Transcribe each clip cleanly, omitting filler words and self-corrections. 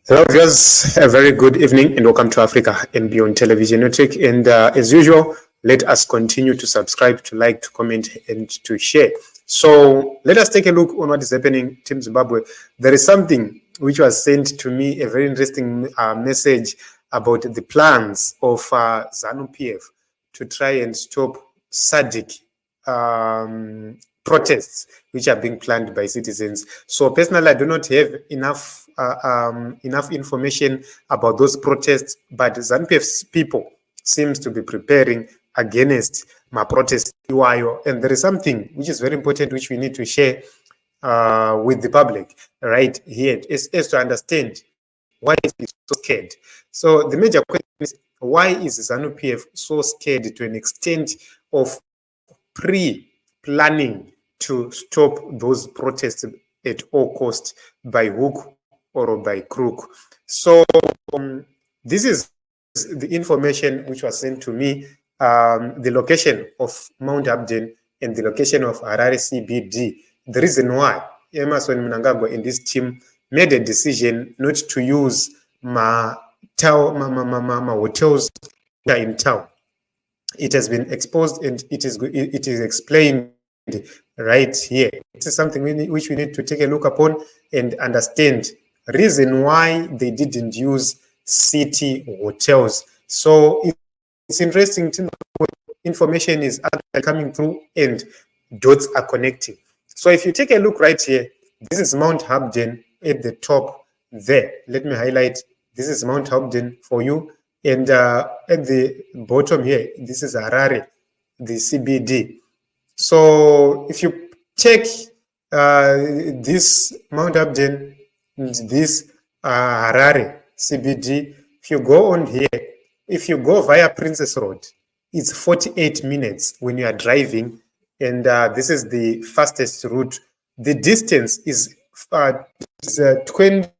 Hello, viewers. A very good evening and welcome to Africa and Beyond Television Network. And as usual, let us continue to subscribe, to like, to comment, and to share. So let us take a look on what is happening in Zimbabwe. There is something which was sent to me, a very interesting message about the plans of ZANU-PF to try and stop SADC protests which are being planned by citizens. So personally, I do not have enough information about those protests, but ZANU-PF's people seems to be preparing against my protest. And there is something which is very important which we need to share with the public right here is to understand why is it so scared. So the major question is, why is ZANU-PF so scared to an extent of pre-planning to stop those protests at all costs by hook or by crook? So this is the information which was sent to me, the location of Mount Abden and the location of Harare CBD. The reason why Emerson Mnangagwa and this team made a decision not to use my hotels in town. It has been exposed and it is explained right here. This is something which we need to take a look upon and understand reason why they didn't use city hotels. So it's interesting to know what information is actually coming through and dots are connecting. So if you take a look right here, this is Mount Abden at the top there. Let me highlight. This is Mount Abden for you. And at the bottom here, this is Harare, the CBD. So if you check this Mount Abden, this Harare CBD, if you go on here, if you go via Princess Road, it's 48 minutes when you are driving, and this is the fastest route. The distance is 22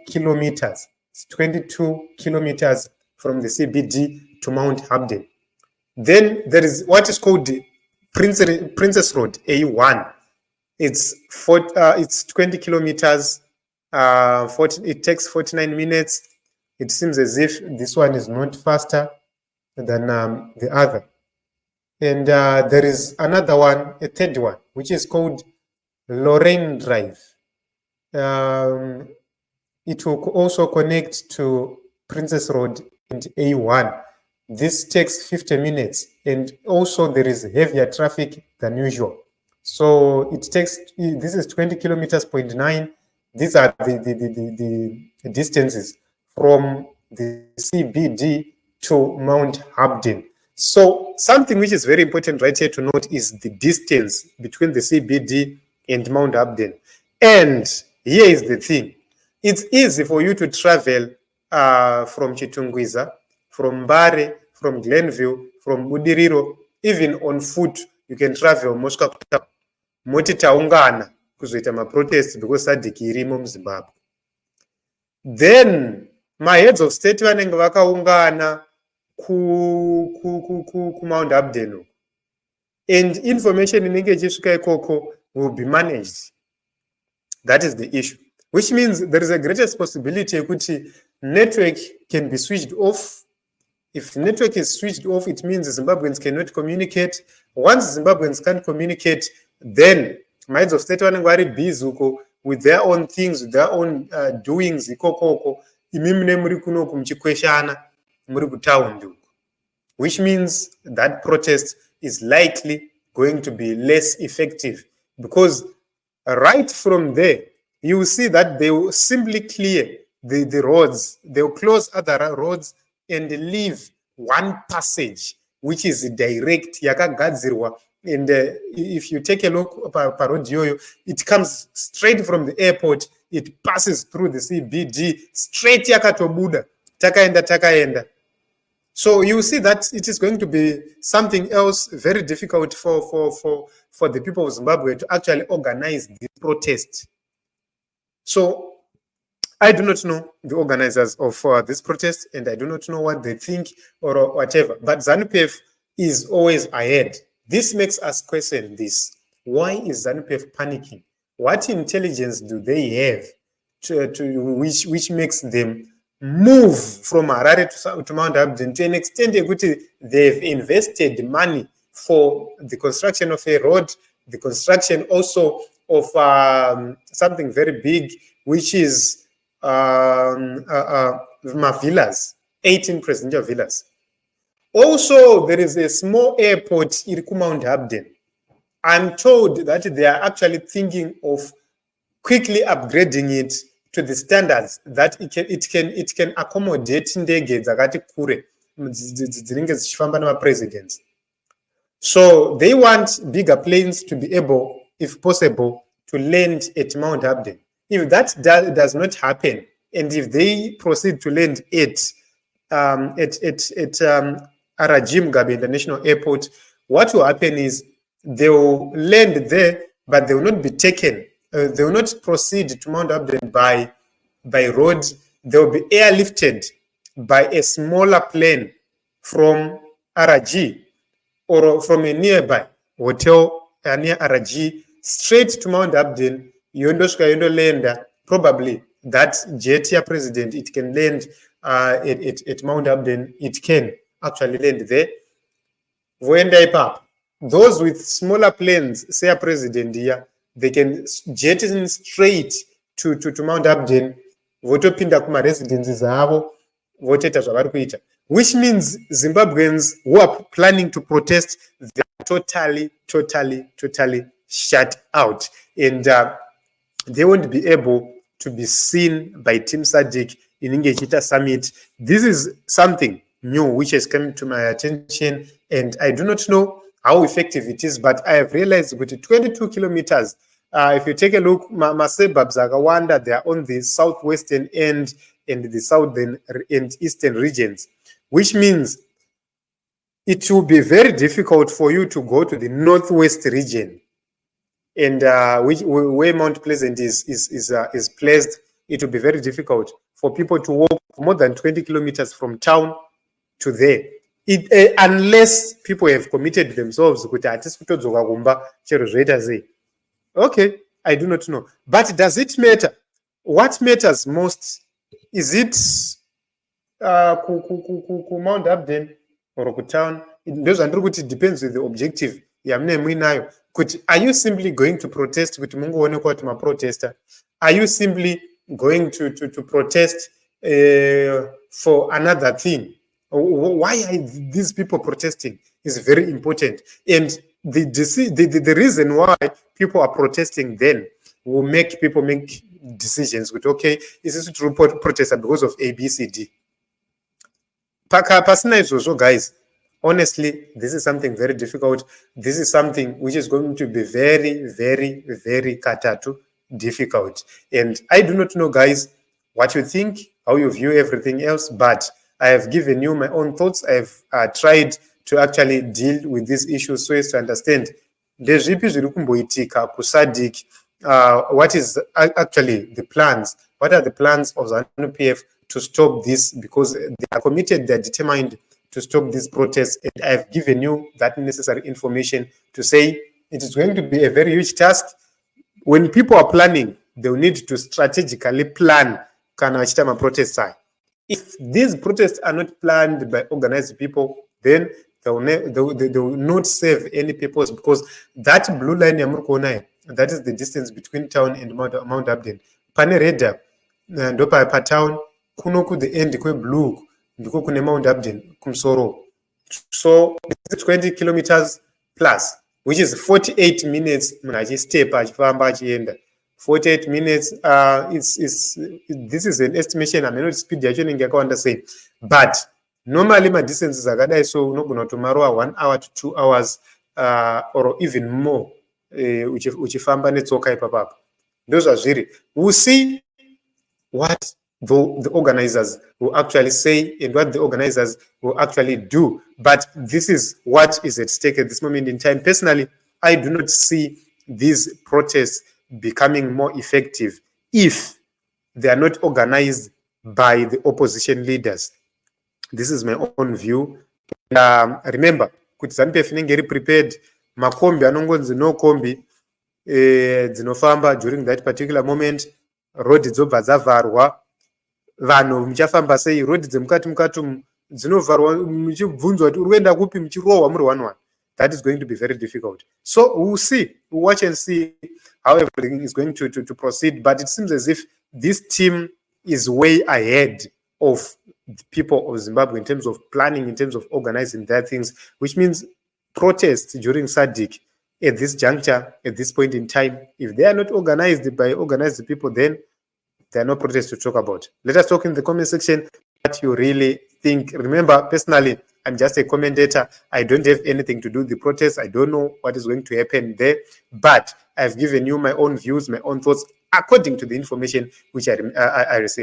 kilometers. It's 22 kilometers from the CBD to Mount Abden. Then there is what is called the Princess Road A1. It's 20 kilometers. It takes 49 minutes. It seems as if this one is not faster than the other. And there is another one, a third one, which is called Lorraine Drive. It will also connect to Princess Road and A1. This takes 50 minutes, and also there is heavier traffic than usual. So it takes, this is 20 kilometers, 0.9. These are the distances from the CBD to Mount Abden. So something which is very important right here to note is the distance between the CBD and Mount Abden. And here is the thing. It's easy for you to travel from Chitungwiza, from Mbare, from Glenville, from Budiriro, even on foot. You can travel Moscow. Moti taungana kuzoita ma-protests because SADC irimo muZimbabwe. Then my heads of state vanenge vakaungana ku Mount Abden, and information inenge ichisvika ikoko will be managed. That is the issue, which means there is a greatest possibility that network can be switched off. If network is switched off, it means Zimbabweans cannot communicate. Once Zimbabweans can't communicate, then minds of state vanenge vari busy with their own things, with their own doings. Which means that protest is likely going to be less effective, because right from there, you will see that they will simply clear the roads. They will close other roads and leave one passage, which is direct, yakagadzirwa. And if you take a look at Parodio, it comes straight from the airport. It passes through the CBD, straight yakatobuda, takaenda. So you see that it is going to be something else very difficult for the people of Zimbabwe to actually organize the protest. So I do not know the organizers of this protest, and I do not know what they think or whatever. But ZANU-PF is always ahead. This makes us question this. Why is ZANU-PF panicking? What intelligence do they have which makes them move from Harare to Mount Abdon to an extent that they've invested money for the construction of a road, the construction also of something very big, which is villas, 18 presidential villas. Also, there is a small airport in Mount Abdon. I'm told that they are actually thinking of quickly upgrading it to the standards that it can accommodate ndege dzakati kure dzinenge dzichifamba namapresidents. So they want bigger planes to be able, if possible, to land at Mount Abdon. If that does not happen, and if they proceed to land at Araji Mugabe International Airport, what will happen is they will land there, but they will not be taken. They will not proceed to Mount Abdon by road. They will be airlifted by a smaller plane from Araji or from a nearby hotel near Araji straight to Mount Abdon. Yondo land, probably that jet president, it can land at Mount Abdon. It can actually land there. Those with smaller planes, say president here, they can jettison straight to Mount Abdon, votopinda kuma residences avo, voteta zvavari kuita. Which means Zimbabweans who are planning to protest, they are totally shut out. And they won't be able to be seen by Team SADC in Ngechita Summit. This is something new which has come to my attention, and I do not know how effective it is, but I have realized with 22 kilometers, if you take a look, Masebab Zagawanda, they are on the southwestern end and the southern and eastern regions, which means it will be very difficult for you to go to the northwest region, and where Mount Pleasant is placed. It will be very difficult for people to walk more than 20 kilometers from town to there. Unless people have committed themselves, okay, I do not know. But does it matter? What matters most? Is it Mount Abdon or ku town? It depends on the objective. Are you simply going to protest with Mungu protester? Are you simply going to protest for another thing? Why are these people protesting is very important. And the reason why people are protesting then will make people make decisions with, okay, is this to protest because of A, B, C, D? Personally, guys, honestly, this is something very difficult. This is something which is going to be very katatu difficult. And I do not know, guys, what you think, how you view everything else, but I have given you my own thoughts. I have tried to actually deal with these issues so as to understand what is actually the plans. What are the plans of ZANU-PF to stop this? Because they are committed, they are determined to stop this protest. And I have given you that necessary information to say it is going to be a very huge task. When people are planning, they will need to strategically plan protests. If these protests are not planned by organized people, then they will not serve any purpose, because that blue line, that is the distance between town and Mount Abdon. Pane reda, ndopa pa town, kunoku the end kwe blue, ndiko kune Mount Abdon, kumsoro. So it's 20 kilometers plus, which is 48 minutes. Step 48 minutes. This is an estimation. I may not speed the but normally my distances are so no going tomorrow 1 hour to 2 hours or even more. Which okay, papa. Those are really. We'll see what the organizers will actually say and what the organizers will actually do. But this is what is at stake at this moment in time. Personally, I do not see these protests becoming more effective if they are not organized by the opposition leaders. This is my own view. Remember, kuti ZANU-PF inenge prepared, makombi anongonzi no kombi dzinofamba during that particular moment. rodhi dzobva dzavharwa, vanhu muchafamba sei, rodhi dzemukati mukati dzinovharwa, muchibvunzwa kuti uri kuenda kupi, muchirohwa muri 1-1. That is going to be very difficult. So we'll see, we'll watch and see how everything is going to proceed. But it seems as if this team is way ahead of the people of Zimbabwe in terms of planning, in terms of organizing their things, which means protests during SADC at this juncture, at this point in time, if they are not organized by organized people, then there are no protests to talk about. Let us talk in the comment section what you really think. Remember, personally, I'm just a commentator. I don't have anything to do with the protests. I don't know what is going to happen there, but I've given you my own views, my own thoughts, according to the information which I received.